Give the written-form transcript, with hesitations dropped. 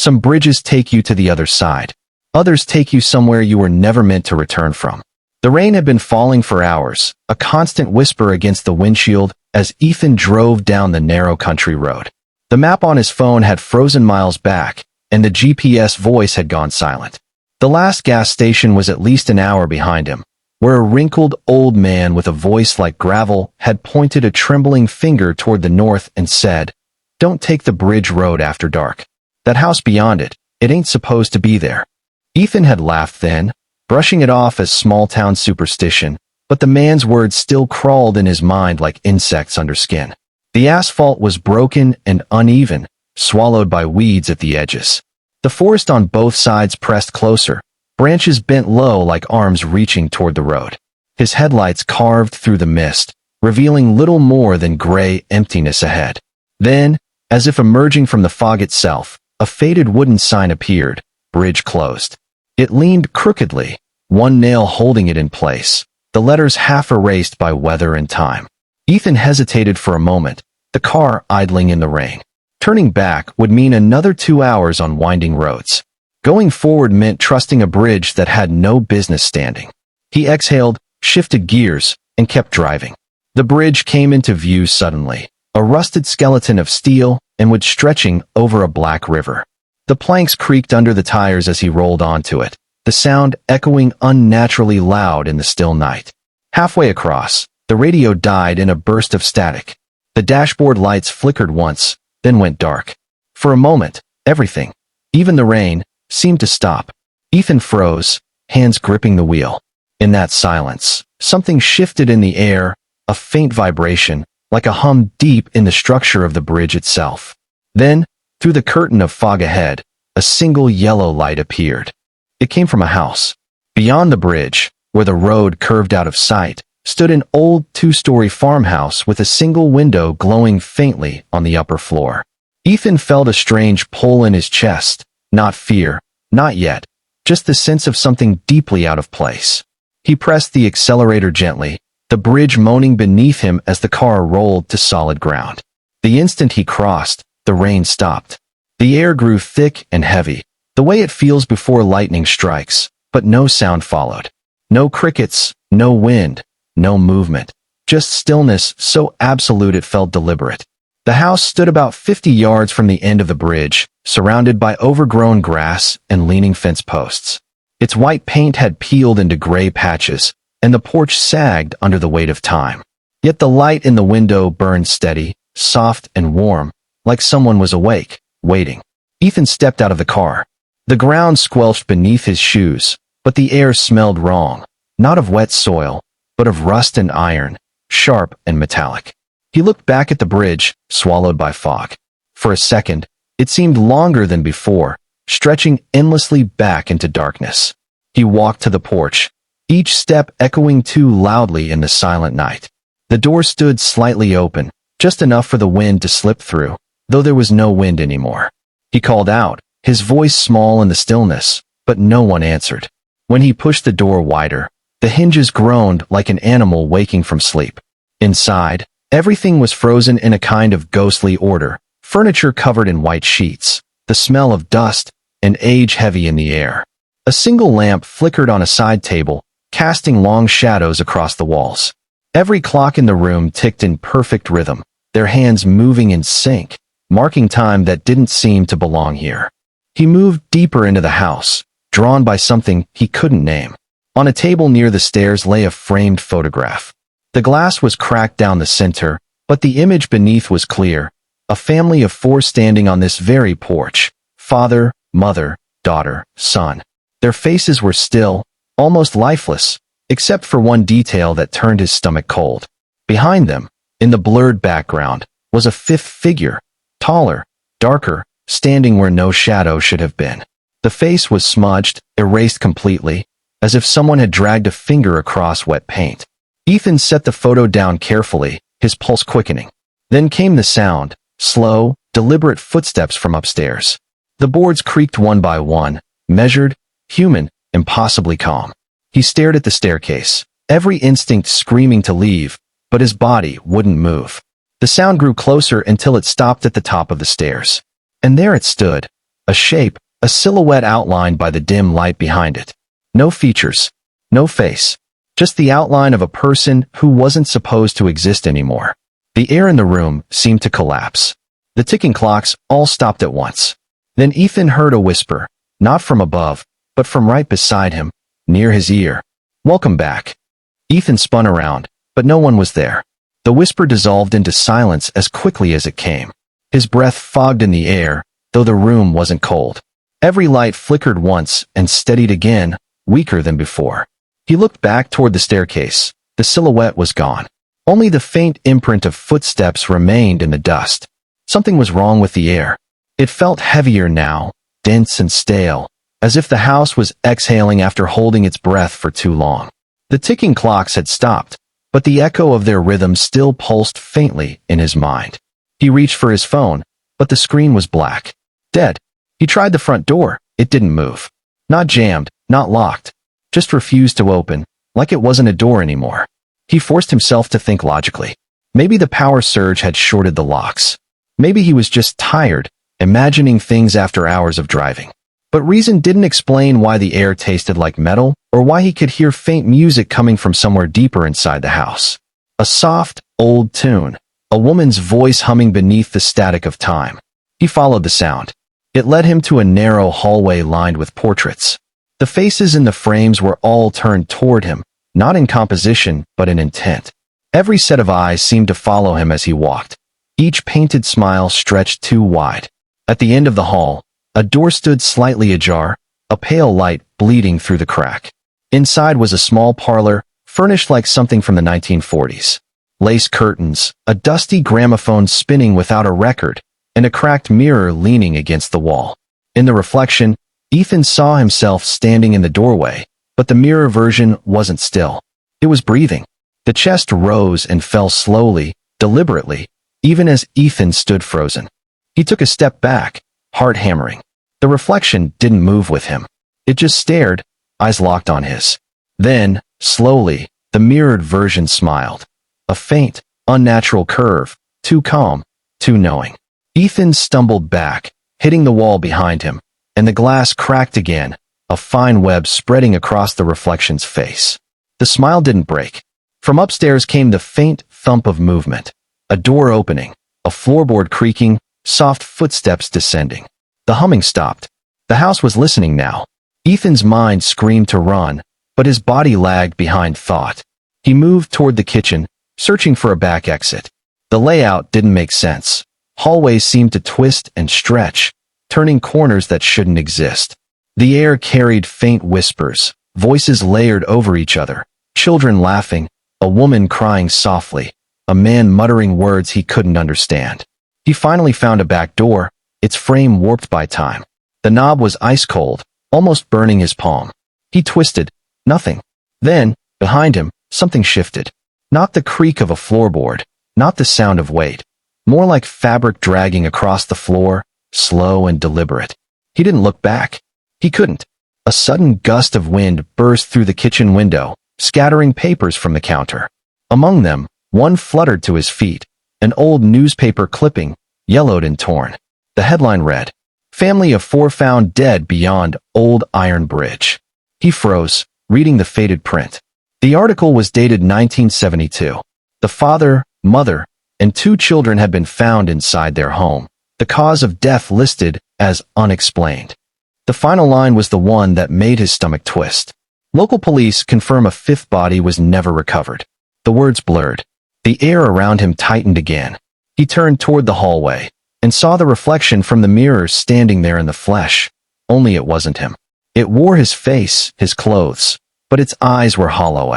Some bridges take you to the other side. Others take you somewhere you were never meant to return from. The rain had been falling for hours, a constant whisper against the windshield as Ethan drove down the narrow country road. The map on his phone had frozen miles back, and the GPS voice had gone silent. The last gas station was at least an hour behind him, where a wrinkled old man with a voice like gravel had pointed a trembling finger toward the north and said, "Don't take the bridge road after dark. That house beyond it, it ain't supposed to be there." Ethan had laughed then, brushing it off as small-town superstition, but the man's words still crawled in his mind like insects under skin. The asphalt was broken and uneven, swallowed by weeds at the edges. The forest on both sides pressed closer, branches bent low like arms reaching toward the road. His headlights carved through the mist, revealing little more than gray emptiness ahead. Then, as if emerging from the fog itself, a faded wooden sign appeared, "Bridge closed." It leaned crookedly, one nail holding it in place, the letters half erased by weather and time. Ethan hesitated for a moment, the car idling in the rain. Turning back would mean another 2 hours on winding roads. Going forward meant trusting a bridge that had no business standing. He exhaled, shifted gears, and kept driving. The bridge came into view suddenly, a rusted skeleton of steel and wood stretching over a black river. The planks creaked under the tires as he rolled onto it, the sound echoing unnaturally loud in the still night. Halfway across, the radio died in a burst of static. The dashboard lights flickered once, then went dark. For a moment, everything, even the rain, seemed to stop. Ethan froze, hands gripping the wheel. In that silence, something shifted in the air, a faint vibration, like a hum deep in the structure of the bridge itself. Then, through the curtain of fog ahead, a single yellow light appeared. It came from a house. Beyond the bridge, where the road curved out of sight, stood an old two-story farmhouse with a single window glowing faintly on the upper floor. Ethan felt a strange pull in his chest, not fear, not yet, just the sense of something deeply out of place. He pressed the accelerator gently, the bridge moaning beneath him as the car rolled to solid ground. The instant he crossed, the rain stopped. The air grew thick and heavy, the way it feels before lightning strikes, but no sound followed. No crickets, no wind, no movement, just stillness so absolute it felt deliberate. The house stood about 50 yards from the end of the bridge, surrounded by overgrown grass and leaning fence posts. Its white paint had peeled into gray patches, and the porch sagged under the weight of time. Yet the light in the window burned steady, soft and warm, like someone was awake, waiting. Ethan stepped out of the car. The ground squelched beneath his shoes, but the air smelled wrong, not of wet soil, but of rust and iron, sharp and metallic. He looked back at the bridge, swallowed by fog. For a second, it seemed longer than before, stretching endlessly back into darkness. He walked to the porch, each step echoing too loudly in the silent night. The door stood slightly open, just enough for the wind to slip through, though there was no wind anymore. He called out, his voice small in the stillness, but no one answered. When he pushed the door wider, the hinges groaned like an animal waking from sleep. Inside, everything was frozen in a kind of ghostly order, furniture covered in white sheets, the smell of dust and age heavy in the air. A single lamp flickered on a side table, casting long shadows across the walls. Every clock in the room ticked in perfect rhythm, their hands moving in sync, marking time that didn't seem to belong here. He moved deeper into the house, drawn by something he couldn't name. On a table near the stairs lay a framed photograph. The glass was cracked down the center, but the image beneath was clear. A family of 4 standing on this very porch. Father, mother, daughter, son. Their faces were still, almost lifeless, except for one detail that turned his stomach cold. Behind them, in the blurred background, was a 5th figure, taller, darker, standing where no shadow should have been. The face was smudged, erased completely, as if someone had dragged a finger across wet paint. Ethan set the photo down carefully, his pulse quickening. Then came the sound, slow, deliberate footsteps from upstairs. The boards creaked one by one, measured, human, impossibly calm. He stared at the staircase, every instinct screaming to leave, but his body wouldn't move. The sound grew closer until it stopped at the top of the stairs. And there it stood, A shape, a silhouette outlined by the dim light behind it. No features. No face. Just the outline of a person who wasn't supposed to exist anymore. The air in the room seemed to collapse. The ticking clocks all stopped at once. Then Ethan heard a whisper, not from above, but from right beside him, near his ear. "Welcome back." Ethan spun around, but no one was there. The whisper dissolved into silence as quickly as it came. His breath fogged in the air, though the room wasn't cold. Every light flickered once and steadied again, weaker than before. He looked back toward the staircase. The silhouette was gone. Only the faint imprint of footsteps remained in the dust. Something was wrong with the air. It felt heavier now, dense and stale, as if the house was exhaling after holding its breath for too long. The ticking clocks had stopped, but the echo of their rhythm still pulsed faintly in his mind. He reached for his phone, but the screen was black. Dead. He tried the front door. It didn't move. Not jammed, not locked. Just refused to open, like it wasn't a door anymore. He forced himself to think logically. Maybe the power surge had shorted the locks. Maybe he was just tired, imagining things after hours of driving. But reason didn't explain why the air tasted like metal, or why he could hear faint music coming from somewhere deeper inside the house. A soft, old tune, a woman's voice humming beneath the static of time. He followed the sound. It led him to a narrow hallway lined with portraits. The faces in the frames were all turned toward him, not in composition, but in intent. Every set of eyes seemed to follow him as he walked. Each painted smile stretched too wide. At the end of the hall, a door stood slightly ajar, a pale light bleeding through the crack. Inside was a small parlor, furnished like something from the 1940s. Lace curtains, a dusty gramophone spinning without a record, and a cracked mirror leaning against the wall. In the reflection, Ethan saw himself standing in the doorway, but the mirror version wasn't still. It was breathing. The chest rose and fell slowly, deliberately, even as Ethan stood frozen. He took a step back, heart hammering. The reflection didn't move with him. It just stared, eyes locked on his. Then, slowly, the mirrored version smiled. A faint, unnatural curve, too calm, too knowing. Ethan stumbled back, hitting the wall behind him, and the glass cracked again, a fine web spreading across the reflection's face. The smile didn't break. From upstairs came the faint thump of movement. A door opening, a floorboard creaking, soft footsteps descending. The humming stopped. The house was listening now. Ethan's mind screamed to run, but his body lagged behind thought. He moved toward the kitchen, searching for a back exit. The layout didn't make sense. Hallways seemed to twist and stretch, turning corners that shouldn't exist. The air carried faint whispers, voices layered over each other, children laughing, a woman crying softly, a man muttering words he couldn't understand. He finally found a back door, its frame warped by time. The knob was ice cold, almost burning his palm. He twisted. Nothing. Then, behind him, something shifted. Not the creak of a floorboard, not the sound of weight. More like fabric dragging across the floor, slow and deliberate. He didn't look back. He couldn't. A sudden gust of wind burst through the kitchen window, scattering papers from the counter. Among them, one fluttered to his feet, an old newspaper clipping, yellowed and torn. The headline read, "Family of 4 found dead beyond old iron bridge." He froze, reading the faded print. The article was dated 1972. The father, mother, and 2 children had been found inside their home. The cause of death listed as unexplained. The final line was the one that made his stomach twist. Local police confirm a 5th body was never recovered. The words blurred. The air around him tightened again. He turned toward the hallway and saw the reflection from the mirror standing there in the flesh. Only it wasn't him. It wore his face, his clothes, but its eyes were hollow.